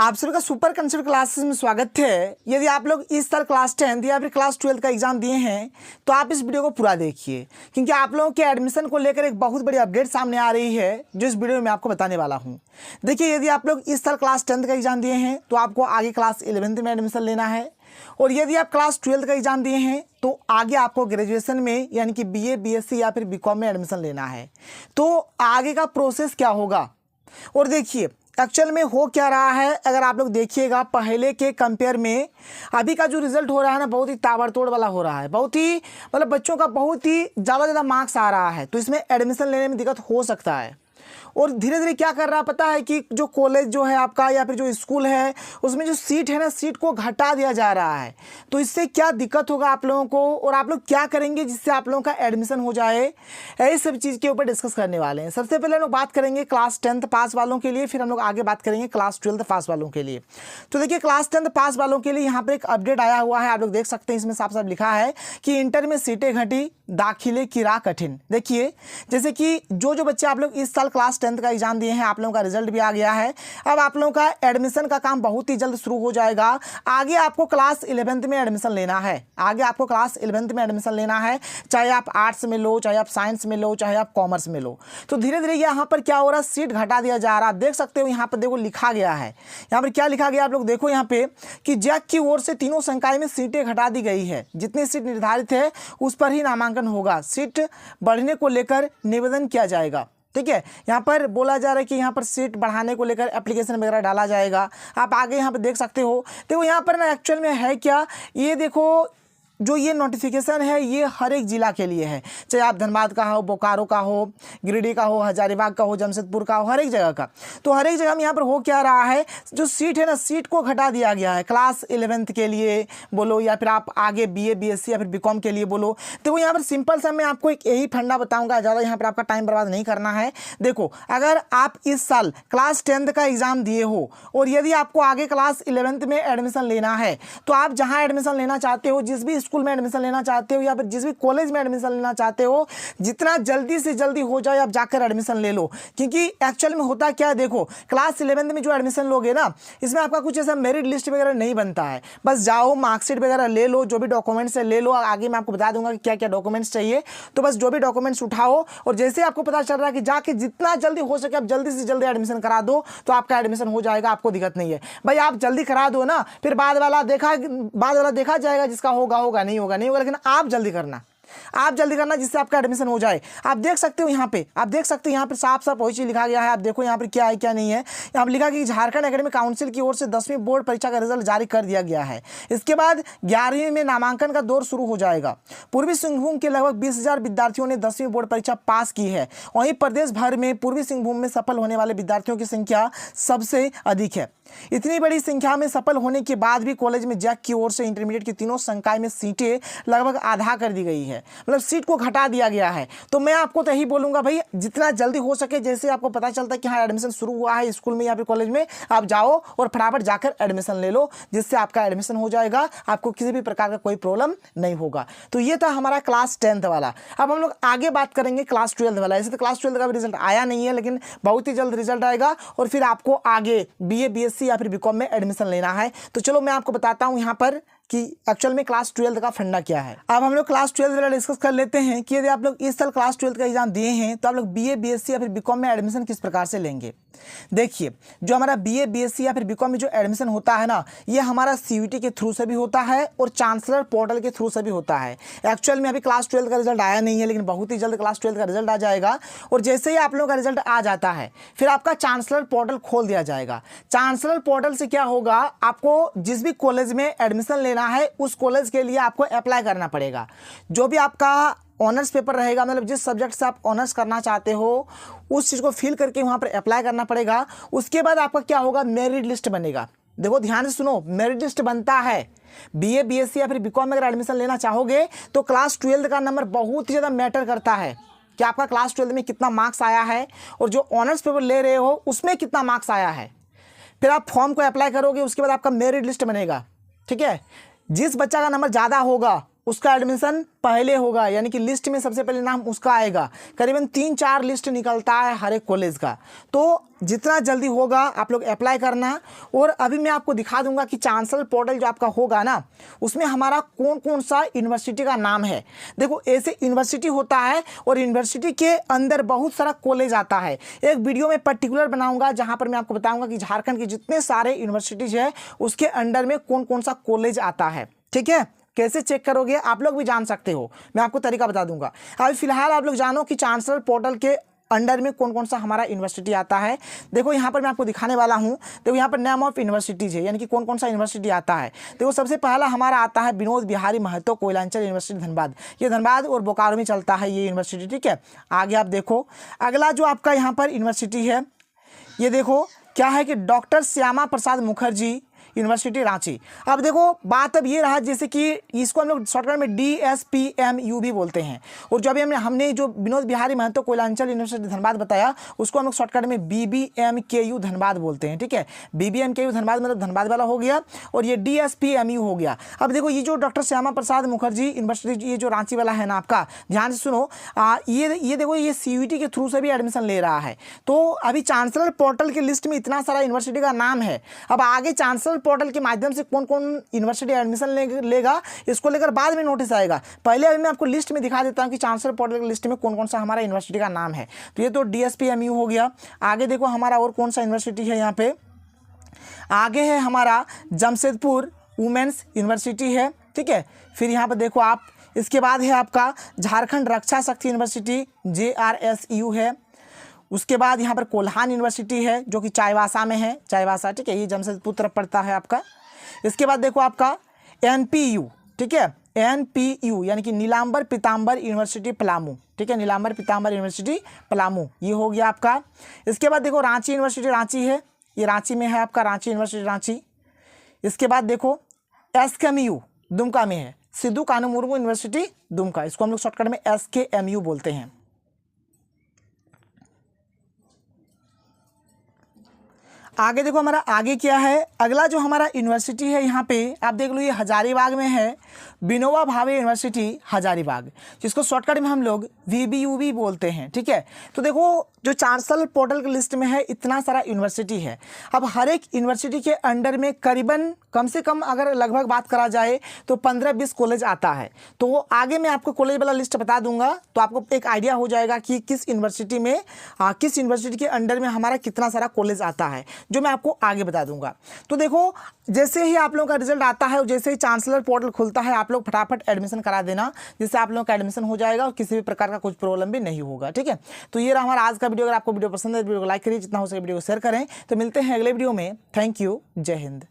आप सभी का सुपर कंसेप्ट क्लासेस में स्वागत है। यदि आप लोग इस साल क्लास 10 या फिर क्लास 12 का एग्जाम दिए हैं तो आप इस वीडियो को पूरा देखिए, क्योंकि आप लोगों के एडमिशन को लेकर एक बहुत बड़ी अपडेट सामने आ रही है जो इस वीडियो में मैं आपको बताने वाला हूं। देखिए, यदि आप लोग इस साल क्लास 10 का एग्जाम दिए हैं तो आपको आगे क्लास 11 में एडमिशन लेना है, और यदि आप क्लास 12 का एग्जाम दिए हैं तो आगे आपको ग्रेजुएशन में यानी कि BA BSc या फिर BCom में एडमिशन लेना है। तो आगे का प्रोसेस क्या होगा, और देखिए एक्चुअल में हो क्या रहा है। अगर आप लोग देखिएगा पहले के कंपेयर में अभी का जो रिजल्ट हो रहा है ना, बहुत ही ताबड़तोड़ वाला हो रहा है। बहुत ही मतलब बच्चों का बहुत ही ज़्यादा मार्क्स आ रहा है, तो इसमें एडमिशन लेने में दिक्कत हो सकता है। और धीरे धीरे क्या कर रहा है पता है कि जो कॉलेज जो है आपका या फिर जो स्कूल है उसमें जो सीट है ना, सीट को घटा दिया जा रहा है। तो इससे क्या दिक्कत होगा आप लोगों को, और आप लोग क्या करेंगे जिससे आप लोगों का एडमिशन हो जाए, यही सब चीज़ के ऊपर डिस्कस करने वाले हैं। सबसे पहले हम लोग बात करेंगे क्लास 10 पास वालों के लिए, फिर हम लोग आगे बात करेंगे क्लास 12 पास वालों के लिए। तो देखिए, क्लास 10 पास वालों के लिए यहाँ पर एक अपडेट आया हुआ है, आप लोग देख सकते हैं। इसमें साफ साफ लिखा है कि इंटर में सीटें घटी, दाखिले की राह कठिन। देखिए, जैसे कि जो बच्चे आप लोग इस साल क्लास 10 का एग्जाम दिए हैं, आप लोगों का रिजल्ट भी आ गया है। अब आप लोगों का एडमिशन का काम बहुत ही जल्द शुरू हो जाएगा। आगे आपको क्लास 11 में एडमिशन लेना है, आगे आपको क्लास 11 में एडमिशन लेना है, चाहे आप आर्ट्स में लो, चाहे आप साइंस में लो, चाहे आप कॉमर्स में लो। तो धीरे धीरे यहाँ पर क्या हो रहा है, सीट घटा दिया जा रहा है। आप देख सकते हो यहाँ पर देखो लिखा गया है, यहाँ पर क्या लिखा गया आप लोग देखो यहाँ पे कि जैक की ओर से तीनों संकाय में सीटें घटा दी गई है। जितनी सीट निर्धारित है उस पर ही नामांकन होगा, सीट बढ़ने को लेकर निवेदन किया जाएगा। ठीक है, यहाँ पर बोला जा रहा है कि यहाँ पर सीट बढ़ाने को लेकर एप्लीकेशन वगैरह डाला जाएगा। आप आगे यहाँ पर देख सकते हो। देखो यहाँ पर ना एक्चुअल में है क्या, ये देखो जो ये नोटिफिकेशन है ये हर एक ज़िला के लिए है, चाहे आप धनबाद का हो, बोकारो का हो, गिरिडीह का हो, हजारीबाग का हो, जमशेदपुर का हो, हर एक जगह का। तो हर एक जगह में यहाँ पर हो क्या रहा है, जो सीट है ना, सीट को घटा दिया गया है। क्लास 11 के लिए बोलो या फिर आप आगे BA BSc या फिर BCom के लिए बोलो। देखो यहाँ पर सिंपल सा मैं आपको एक यही फंडा बताऊँगा, ज़्यादा यहाँ पर आपका टाइम बर्बाद नहीं करना है। देखो, अगर आप इस साल क्लास 10 का एग्ज़ाम दिए हो और यदि आपको आगे क्लास 11 में एडमिशन लेना है, तो आप जहाँ एडमिशन लेना चाहते हो, जिस भी स्कूल में एडमिशन लेना चाहते हो या फिर जिस भी कॉलेज में एडमिशन लेना चाहते हो, जितना जल्दी से जल्दी हो जाए आप जाकर एडमिशन ले लो। क्योंकि एक्चुअल में होता क्या है, देखो क्लास 11 में जो एडमिशन लोगे ना, इसमें आपका कुछ ऐसा मेरिट लिस्ट वगैरह नहीं बनता है। बस जाओ मार्कशीट वगैरह ले लो, जो भी डॉक्यूमेंट्स है ले लो। आगे मैं आपको बता दूंगा कि क्या क्या डॉक्यूमेंट्स चाहिए। तो बस जो भी डॉक्यूमेंट्स उठाओ, और जैसे आपको पता चल रहा है कि जाके जितना जल्दी हो सके आप जल्दी से जल्दी एडमिशन करा दो, तो आपका एडमिशन हो जाएगा, आपको दिक्कत नहीं है। भाई आप जल्दी करा दो ना, फिर बाद वाला देखा जाएगा, जिसका होगा होगा, नहीं होगा नहीं होगा, लेकिन आप जल्दी करना जिससे आपका एडमिशन हो जाए। आप देख सकते हो यहाँ पे, यहाँ पे साफ साफ वही चीज लिखा गया है। आप देखो यहाँ पर क्या है क्या नहीं है। यहाँ पर लिखा कि झारखंड एकेडमिक काउंसिल की ओर से 10वीं बोर्ड परीक्षा का रिजल्ट जारी कर दिया गया है। इसके बाद 11वीं में नामांकन का दौर शुरू हो जाएगा। पूर्वी सिंहभूम के लगभग 20,000 विद्यार्थियों ने 10वीं बोर्ड परीक्षा पास की है। वहीं प्रदेश भर में पूर्वी सिंहभूम में सफल होने वाले विद्यार्थियों की संख्या सबसे अधिक है। इतनी बड़ी संख्या में सफल होने के बाद भी कॉलेज में जैक की ओर से इंटरमीडिएट की तीनों संकाय में सीटें लगभग आधा कर दी गई है, मतलब सीट को घटा दिया गया है। तो मैं आपको तो यही बोलूंगा भाई, जितना जल्दी हो सके, जैसे आपको पता चलता है कि हाँ एडमिशन शुरू हुआ है स्कूल में या फिर कॉलेज में, आप जाओ और फटाफट जाकर एडमिशन ले लो, जिससे आपका एडमिशन हो जाएगा, आपको किसी भी प्रकार का कोई प्रॉब्लम नहीं होगा। तो ये था हमारा क्लास 10 वाला। अब हम लोग आगे बात करेंगे क्लास 12 वाला। ऐसे तो क्लास 12 का भी रिजल्ट आया नहीं है, लेकिन बहुत ही जल्द रिजल्ट आएगा, और फिर आपको आगे BA BSc या फिर BCom में एडमिशन लेना है। तो चलो मैं आपको बताता हूं यहाँ पर कि एक्चुअल में क्लास 12 का फंडा क्या है। अब हम लोग क्लास 12 वाला डिस्कस कर लेते हैं कि यदि आप लोग इस साल क्लास 12 का एग्जाम दिए हैं तो आप लोग BA BSc या फिर BCom में एडमिशन किस प्रकार से लेंगे। देखिए, जो हमारा BA BSc या फिर BCom में जो एडमिशन होता है ना, ये हमारा CUET के थ्रू से भी होता है और चांसलर पोर्टल के थ्रू से भी होता है। एक्चुअल में अभी क्लास 12 का रिजल्ट आया नहीं है, लेकिन बहुत ही जल्द क्लास 12 का रिजल्ट आ जाएगा। और जैसे ही आप लोगों का रिजल्ट आ जाता है, फिर आपका चांसलर पोर्टल खोल दिया जाएगा। चांसलर पोर्टल से क्या होगा, आपको जिस भी कॉलेज में एडमिशन लेना है उस कॉलेज के लिए आपको अप्लाई करना पड़ेगा। जो भी आपका ऑनर्स पेपर रहेगा, मतलब जिस सब्जेक्ट से आप ऑनर्स करना चाहते हो उस चीज़ को फिल करके वहाँ पर अप्लाई करना पड़ेगा। उसके बाद आपका क्या होगा, मेरिट लिस्ट बनेगा। देखो ध्यान से सुनो, मेरिट लिस्ट बनता है। BA BSc या फिर BCom में अगर एडमिशन लेना चाहोगे तो क्लास 12 का नंबर बहुत ही ज़्यादा मैटर करता है कि आपका क्लास 12 में कितना मार्क्स आया है, और जो ऑनर्स पेपर ले रहे हो उसमें कितना मार्क्स आया है। फिर आप फॉर्म को अप्लाई करोगे, उसके बाद आपका मेरिट लिस्ट बनेगा। ठीक है, जिस बच्चा का नंबर ज़्यादा होगा उसका एडमिशन पहले होगा, यानी कि लिस्ट में सबसे पहले नाम उसका आएगा। करीबन 3-4 लिस्ट निकलता है हर एक कॉलेज का, तो जितना जल्दी होगा आप लोग अप्लाई करना। और अभी मैं आपको दिखा दूंगा कि चांसलर पोर्टल जो आपका होगा ना, उसमें हमारा कौन कौन सा यूनिवर्सिटी का नाम है। देखो ऐसे यूनिवर्सिटी होता है और यूनिवर्सिटी के अंदर बहुत सारा कॉलेज आता है। एक वीडियो में पर्टिकुलर बनाऊंगा जहां पर मैं आपको बताऊंगा कि झारखंड के जितने सारे यूनिवर्सिटीज है उसके अंडर में कौन कौन सा कॉलेज आता है। ठीक है, कैसे चेक करोगे आप लोग भी जान सकते हो, मैं आपको तरीका बता दूंगा। अभी फिलहाल आप लोग जानो कि चांसलर पोर्टल के अंडर में कौन कौन सा हमारा यूनिवर्सिटी आता है। देखो यहाँ पर मैं आपको दिखाने वाला हूँ। देखो यहाँ पर नेम ऑफ यूनिवर्सिटीज है, यानी कि कौन कौन सा यूनिवर्सिटी आता है। देखो सबसे पहला हमारा आता है विनोद बिहारी महतो कोयलांचल यूनिवर्सिटी धनबाद। ये धनबाद और बोकारो में चलता है ये यूनिवर्सिटी। ठीक है, आगे आप देखो अगला जो आपका यहाँ पर यूनिवर्सिटी है, ये देखो क्या है कि डॉक्टर श्यामा प्रसाद मुखर्जी यूनिवर्सिटी रांची। अब देखो बात अब ये रहा, जैसे कि इसको हम लोग शॉर्टकट में DSPMU भी बोलते हैं, और जो अभी हमने जो विनोद बिहारी महतो कोयलांचल यूनिवर्सिटी धनबाद बताया उसको हम लोग शॉर्टकट में BBMKU धनबाद बोलते हैं। ठीक है, BBMKU धनबाद मतलब धनबाद वाला हो गया, और ये DSPMU हो गया। अब देखो ये जो डॉक्टर श्यामा प्रसाद मुखर्जी यूनिवर्सिटी, ये जो रांची वाला है ना, आपका ध्यान से सुनो। ये देखो ये CUET के थ्रू से भी एडमिशन ले रहा है। तो अभी चांसलर पोर्टल की लिस्ट में इतना सारा यूनिवर्सिटी का नाम है। अब आगे चांसलर पोर्टल के माध्यम से कौन कौन यूनिवर्सिटी एडमिशन लेगा इसको लेकर बाद में नोटिस आएगा। पहले अभी मैं आपको लिस्ट में दिखा देता हूं कि चांसलर पोर्टल की लिस्ट में कौन कौन सा हमारा यूनिवर्सिटी का नाम है। तो ये तो DSPMU हो गया। आगे देखो हमारा और कौन सा यूनिवर्सिटी है, यहाँ पे आगे है हमारा जमशेदपुर वुमेन्स यूनिवर्सिटी है। ठीक है, फिर यहाँ पर देखो आप, इसके बाद है आपका झारखंड रक्षा शक्ति यूनिवर्सिटी JRSU है। उसके बाद यहाँ पर कोल्हान यूनिवर्सिटी है जो कि चाईबासा में है, चाईबासा। ठीक है, ये जमशेदपुर तरफ पड़ता है आपका। इसके बाद देखो आपका NPU। ठीक है, NPU यानी कि नीलांबर पीताम्बर यूनिवर्सिटी पलामू। ठीक है, नीलांबर पीताम्बर यूनिवर्सिटी पलामू, ये हो गया आपका। इसके बाद देखो रांची यूनिवर्सिटी रांची है, ये रांची में है आपका, रांची यूनिवर्सिटी रांची। इसके बाद देखो SKMU दुमका में है, सिद्धू कानू मुर्मू यूनिवर्सिटी दुमका, इसको हम लोग शॉर्टकट में SKMU बोलते हैं। आगे देखो हमारा आगे क्या है, अगला जो हमारा यूनिवर्सिटी है यहाँ पे आप देख लो, ये हजारीबाग में है, विनोबा भावे यूनिवर्सिटी हजारीबाग, जिसको शॉर्टकट में हम लोग VBUB बोलते हैं। ठीक है, तो देखो जो चांसलर पोर्टल की लिस्ट में है इतना सारा यूनिवर्सिटी है। अब हर एक यूनिवर्सिटी के अंडर में करीबन कम से कम अगर लगभग बात करा जाए तो 15-20 कॉलेज आता है। तो आगे मैं आपको कॉलेज वाला लिस्ट बता दूंगा, तो आपको एक आइडिया हो जाएगा कि किस यूनिवर्सिटी में किस यूनिवर्सिटी के अंडर में हमारा कितना सारा कॉलेज आता है, जो मैं आपको आगे बता दूंगा। तो देखो जैसे ही आप लोगों का रिजल्ट आता है और जैसे ही चांसलर पोर्टल खुलता है आप लोग फटाफट एडमिशन करा देना, जिससे आप लोगों का एडमिशन हो जाएगा और किसी भी प्रकार का कुछ प्रॉब्लम भी नहीं होगा। ठीक है, तो ये रहा हमारा आज का वीडियो। अगर आपको वीडियो पसंद है वीडियो को लाइक करिए, जितना हो सके वीडियो को शेयर करें। तो मिलते हैं अगले वीडियो में। थैंक यू, जय हिंद।